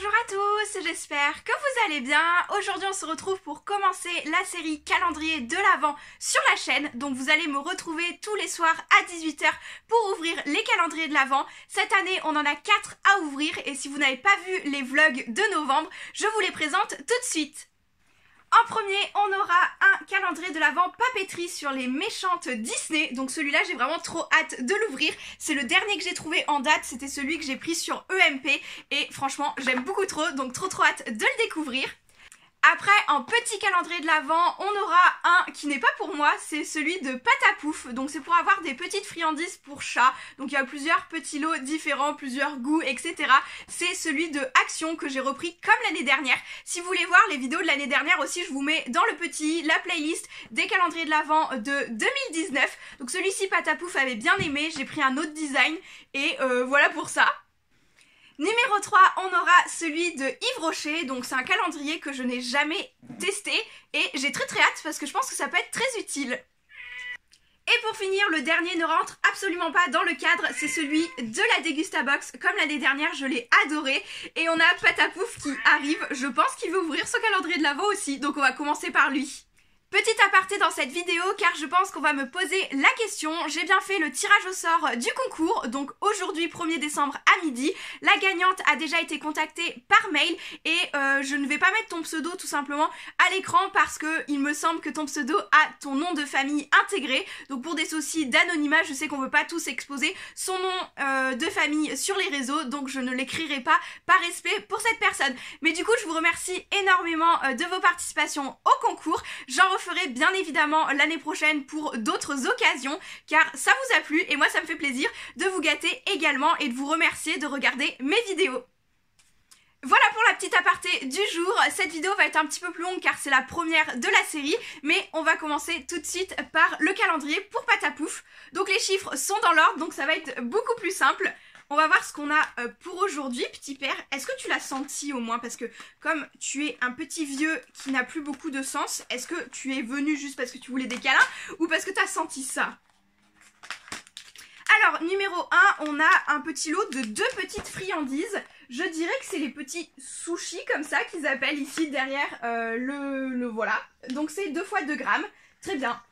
Bonjour à tous, j'espère que vous allez bien. Aujourd'hui on se retrouve pour commencer la série calendrier de l'Avent sur la chaîne. Donc vous allez me retrouver tous les soirs à 18 h pour ouvrir les calendriers de l'Avent. Cette année on en a 4 à ouvrir et si vous n'avez pas vu les vlogs de novembre, je vous les présente tout de suite. En premier, on aura un calendrier de l'Avent papeterie sur les méchantes Disney. Donc celui-là, j'ai vraiment trop hâte de l'ouvrir. C'est le dernier que j'ai trouvé en date, c'était celui que j'ai pris sur EMP. Et franchement, j'aime beaucoup trop, donc trop hâte de le découvrir. Après, en petit calendrier de l'Avent, on aura un qui n'est pas pour moi, c'est celui de Patapouf. Donc c'est pour avoir des petites friandises pour chat. Donc il y a plusieurs petits lots différents, plusieurs goûts, etc. C'est celui de Action que j'ai repris comme l'année dernière. Si vous voulez voir les vidéos de l'année dernière aussi, je vous mets dans le petit la playlist des calendriers de l'Avent de 2019. Donc celui-ci Patapouf avait bien aimé, j'ai pris un autre design et voilà pour ça. Numéro 3, on aura celui de Yves Rocher, donc c'est un calendrier que je n'ai jamais testé et j'ai très hâte parce que je pense que ça peut être très utile. Et pour finir, le dernier ne rentre absolument pas dans le cadre, c'est celui de la Dégustabox. Comme l'année dernière, je l'ai adoré. Et on a Patapouf qui arrive, je pense qu'il veut ouvrir son calendrier de l'Avent aussi, donc on va commencer par lui. Petit aparté dans cette vidéo car je pense qu'on va me poser la question. J'ai bien fait le tirage au sort du concours, donc aujourd'hui 1er décembre à midi. La gagnante a déjà été contactée par mail et je ne vais pas mettre ton pseudo tout simplement à l'écran parce que il me semble que ton pseudo a ton nom de famille intégré. Donc pour des soucis d'anonymat, je sais qu'on veut pas tous exposer son nom de famille sur les réseaux, donc je ne l'écrirai pas par respect pour cette personne. Mais du coup je vous remercie énormément de vos participations au concours. J'en ferai bien évidemment l'année prochaine pour d'autres occasions car ça vous a plu et moi ça me fait plaisir de vous gâter également et de vous remercier de regarder mes vidéos. Voilà pour la petite aparté du jour. Cette vidéo va être un petit peu plus longue car c'est la première de la série, mais on va commencer tout de suite par le calendrier pour Patapouf. Donc les chiffres sont dans l'ordre, donc ça va être beaucoup plus simple. On va voir ce qu'on a pour aujourd'hui, petit père. Est-ce que tu l'as senti au moins? Parce que comme tu es un petit vieux qui n'a plus beaucoup de sens, est-ce que tu es venu juste parce que tu voulais des câlins ou parce que tu as senti ça? Alors, numéro 1, on a un petit lot de 2 petites friandises. Je dirais que c'est les petits sushis comme ça qu'ils appellent ici derrière le voilà. Donc c'est 2 fois 2 grammes. Très bien.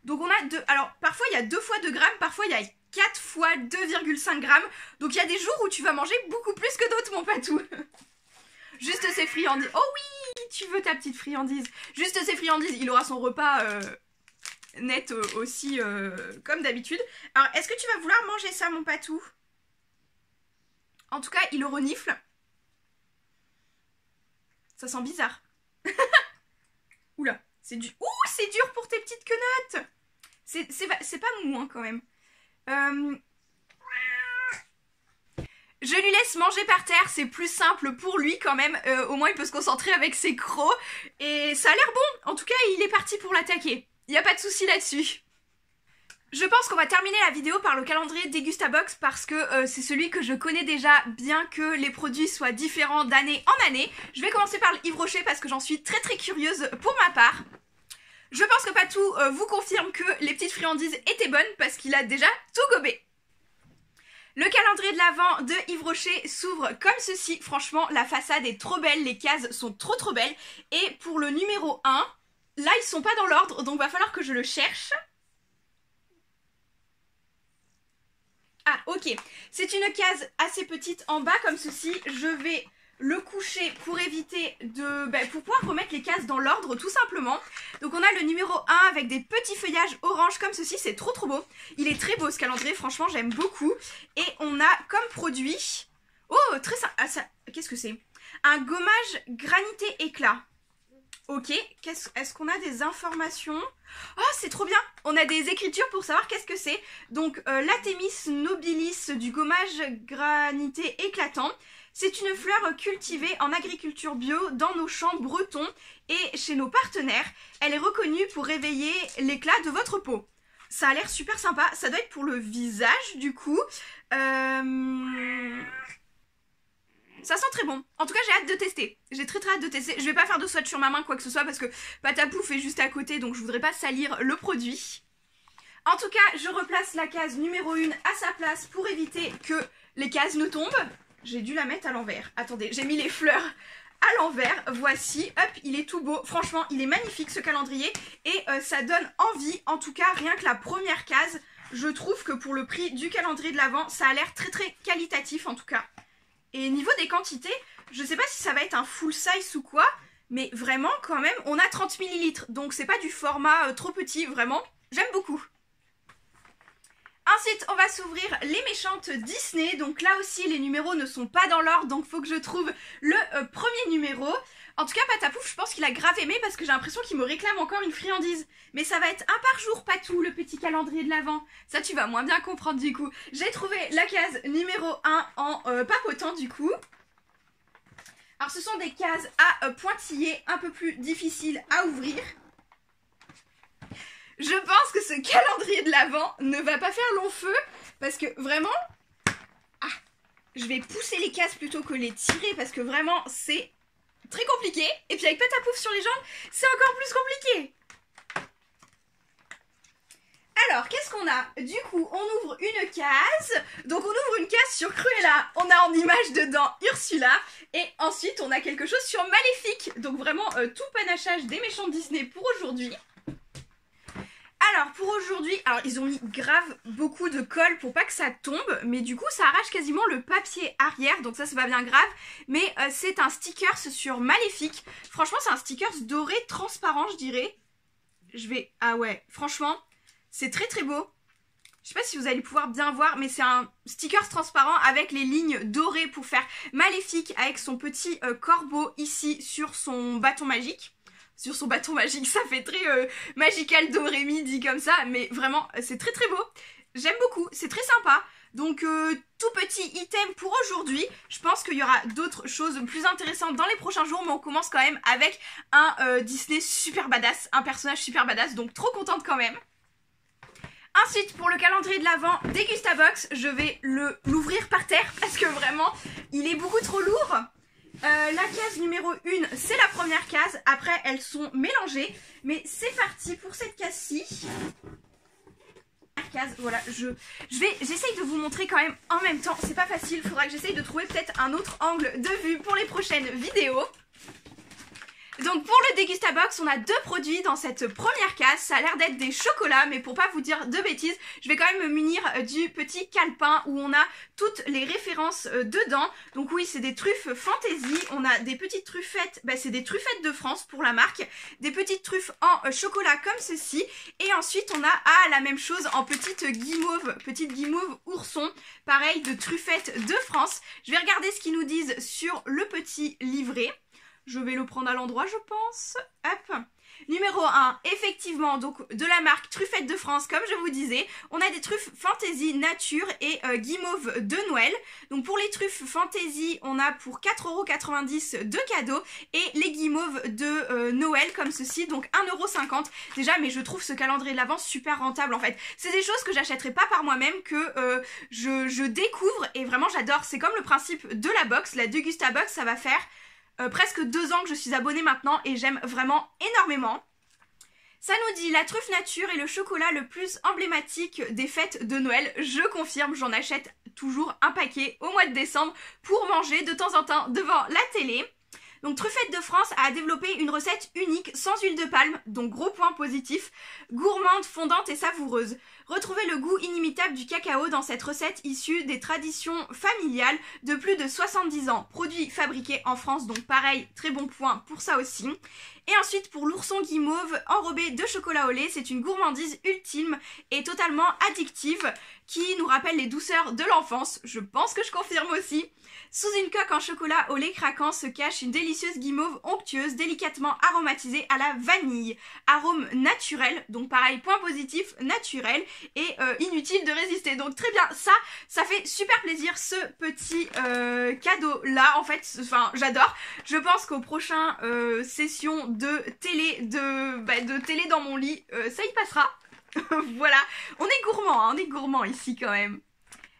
Donc on a deux. Alors parfois il y a 2 fois 2 grammes, parfois il y a 4 fois 2,5 grammes. Donc il y a des jours où tu vas manger beaucoup plus que d'autres, mon patou. Juste ces friandises. Oh oui, tu veux ta petite friandise. Juste ces friandises, il aura son repas net aussi comme d'habitude. Alors est-ce que tu vas vouloir manger ça, mon patou? En tout cas, il le renifle. Ça sent bizarre. Oula, c'est dur. Ouh, c'est dur pour tes petites quenottes. C'est pas mou hein, quand même. Je lui laisse manger par terre, c'est plus simple pour lui quand même, au moins il peut se concentrer avec ses crocs et ça a l'air bon, en tout cas il est parti pour l'attaquer, il n'y a pas de souci là-dessus. Je pense qu'on va terminer la vidéo par le calendrier Dégustabox parce que c'est celui que je connais déjà, bien que les produits soient différents d'année en année. Je vais commencer par le Yves Rocher parce que j'en suis très curieuse pour ma part. Je pense que Patou vous confirme que les petites friandises étaient bonnes parce qu'il a déjà tout gobé. Le calendrier de l'Avent de Yves Rocher s'ouvre comme ceci. Franchement, la façade est trop belle, les cases sont trop belles. Et pour le numéro 1, là ils sont pas dans l'ordre, donc va falloir que je le cherche. Ah, ok. C'est une case assez petite en bas comme ceci. Je vais le coucher pour éviter de... pour pouvoir remettre les cases dans l'ordre tout simplement. Donc on a le numéro 1 avec des petits feuillages orange comme ceci, c'est trop beau. Il est très beau ce calendrier, franchement j'aime beaucoup. Et on a comme produit... Oh, très simple. Ah, qu'est-ce que c'est? Un gommage granité éclat. Ok, est-ce qu'on a des informations? Oh, c'est trop bien! On a des écritures pour savoir qu'est-ce que c'est. Donc, l'Athémis nobilis du gommage granité éclatant. C'est une fleur cultivée en agriculture bio dans nos champs bretons et chez nos partenaires. Elle est reconnue pour réveiller l'éclat de votre peau. Ça a l'air super sympa. Ça doit être pour le visage, du coup. Ça sent très bon. En tout cas, j'ai hâte de tester. J'ai très hâte de tester. Je vais pas faire de swatch sur ma main, quoi que ce soit, parce que Patapouf est juste à côté, donc je voudrais pas salir le produit. En tout cas, je replace la case numéro 1 à sa place pour éviter que les cases ne tombent. J'ai dû la mettre à l'envers. Attendez, j'ai mis les fleurs à l'envers. Voici, hop, il est tout beau. Franchement, il est magnifique ce calendrier. Et ça donne envie, en tout cas, rien que la première case. Je trouve que pour le prix du calendrier de l'Avent, ça a l'air très très qualitatif en tout cas. Et niveau des quantités, je sais pas si ça va être un full size ou quoi, mais vraiment quand même, on a 30 ml. Donc c'est pas du format trop petit, vraiment, j'aime beaucoup. Ensuite, on va s'ouvrir les méchantes Disney. Donc là aussi, les numéros ne sont pas dans l'ordre, donc faut que je trouve le premier numéro. En tout cas, Patapouf, je pense qu'il a grave aimé parce que j'ai l'impression qu'il me réclame encore une friandise. Mais ça va être un par jour, Patou, le petit calendrier de l'Avent. Ça, tu vas moins bien comprendre du coup. J'ai trouvé la case numéro 1 en papotant du coup. Alors, ce sont des cases à pointillés un peu plus difficiles à ouvrir. Je pense que ce calendrier de l'Avent ne va pas faire long feu parce que vraiment... Ah, je vais pousser les cases plutôt que les tirer parce que vraiment, c'est... très compliqué, et puis avec Patapouf sur les jambes, c'est encore plus compliqué. Alors, qu'est-ce qu'on a? Du coup, on ouvre une case. Donc, on ouvre une case sur Cruella. On a en image dedans Ursula. Et ensuite, on a quelque chose sur Maléfique. Donc, vraiment, tout panachage des méchants Disney pour aujourd'hui. Alors, pour aujourd'hui, alors ils ont mis grave beaucoup de colle pour pas que ça tombe, mais du coup ça arrache quasiment le papier arrière, donc ça c'est pas bien grave, mais c'est un stickers sur Maléfique. Franchement c'est un stickers doré transparent je dirais. Ah ouais, franchement, c'est très très beau. Je sais pas si vous allez pouvoir bien voir, mais c'est un stickers transparent avec les lignes dorées pour faire Maléfique avec son petit corbeau ici sur son bâton magique. Sur son bâton magique, ça fait très magical Dorémy dit comme ça, mais vraiment c'est très très beau. J'aime beaucoup, c'est très sympa. Donc tout petit item pour aujourd'hui. Je pense qu'il y aura d'autres choses plus intéressantes dans les prochains jours, mais on commence quand même avec un Disney super badass, un personnage super badass, donc trop contente quand même. Ensuite, pour le calendrier de l'Avent Dégustabox, je vais l'ouvrir par terre parce que vraiment, il est beaucoup trop lourd. La case numéro 1, c'est la première case. Après, elles sont mélangées. Mais c'est parti pour cette case-ci. Voilà, j'essaye de vous montrer quand même en même temps. C'est pas facile, il faudra que j'essaye de trouver peut-être un autre angle de vue pour les prochaines vidéos. Donc pour le Dégustabox, on a deux produits dans cette première case. Ça a l'air d'être des chocolats, mais pour pas vous dire de bêtises, je vais quand même me munir du petit calepin où on a toutes les références dedans. Donc oui, c'est des truffes fantaisie. On a des petites truffettes, c'est des truffettes de France pour la marque. Des petites truffes en chocolat comme ceci. Et ensuite, on a la même chose en petite guimauve ourson. Pareil, de truffettes de France. Je vais regarder ce qu'ils nous disent sur le petit livret. Je vais le prendre à l'endroit, je pense. Hop. Numéro 1, effectivement, donc de la marque Truffettes de France, comme je vous disais. On a des truffes Fantaisie Nature et guimauve de Noël. Donc pour les truffes Fantaisie, on a pour 4,90 € de cadeaux. Et les guimauves de Noël, comme ceci, donc 1,50 € déjà. Mais je trouve ce calendrier de l'Avent super rentable en fait. C'est des choses que j'achèterai pas par moi-même, que je découvre et vraiment j'adore. C'est comme le principe de la box, la Dégustabox, ça va faire... presque 2 ans que je suis abonnée maintenant et j'aime vraiment énormément. Ça nous dit la truffe nature est le chocolat le plus emblématique des fêtes de Noël. Je confirme, j'en achète toujours un paquet au mois de décembre pour manger de temps en temps devant la télé. Donc Truffettes de France a développé une recette unique sans huile de palme, donc gros point positif, gourmande, fondante et savoureuse. Retrouvez le goût inimitable du cacao dans cette recette issue des traditions familiales de plus de 70 ans. Produit fabriqué en France, donc pareil, très bon point pour ça aussi. Et ensuite pour l'ourson guimauve enrobé de chocolat au lait, c'est une gourmandise ultime et totalement addictive qui nous rappelle les douceurs de l'enfance. Je pense que je confirme aussi. Sous une coque en chocolat au lait craquant se cache une délicieuse guimauve onctueuse, délicatement aromatisée à la vanille. Arôme naturel, donc pareil, point positif, naturel et inutile de résister. Donc très bien, ça fait super plaisir ce petit cadeau là, en fait, enfin j'adore. Je pense qu'aux prochaines sessions de télé, de télé dans mon lit, ça y passera. Voilà, on est gourmand, hein, on est gourmand ici quand même.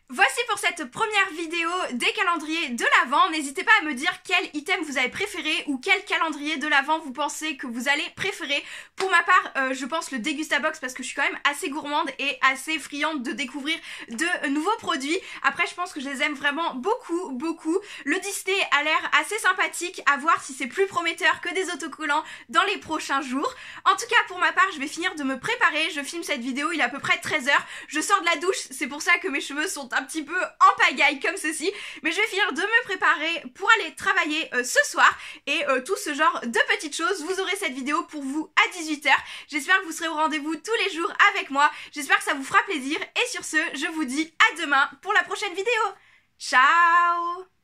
Voici pour cette première vidéo des calendriers de l'Avent. N'hésitez pas à me dire quel item vous avez préféré ou quel calendrier de l'Avent vous pensez que vous allez préférer. Pour ma part, je pense le Degustabox parce que je suis quand même assez gourmande et assez friande de découvrir de nouveaux produits. Après, je pense que je les aime vraiment beaucoup. Le Disney a l'air assez sympathique, à voir si c'est plus prometteur que des autocollants dans les prochains jours. En tout cas, pour ma part, je vais finir de me préparer. Je filme cette vidéo, il est à peu près 13 h. Je sors de la douche, c'est pour ça que mes cheveux sont un petit peu en pagaille comme ceci, mais je vais finir de me préparer pour aller travailler ce soir et tout ce genre de petites choses. Vous aurez cette vidéo pour vous à 18 h. J'espère que vous serez au rendez-vous tous les jours avec moi. J'espère que ça vous fera plaisir et sur ce, je vous dis à demain pour la prochaine vidéo. Ciao!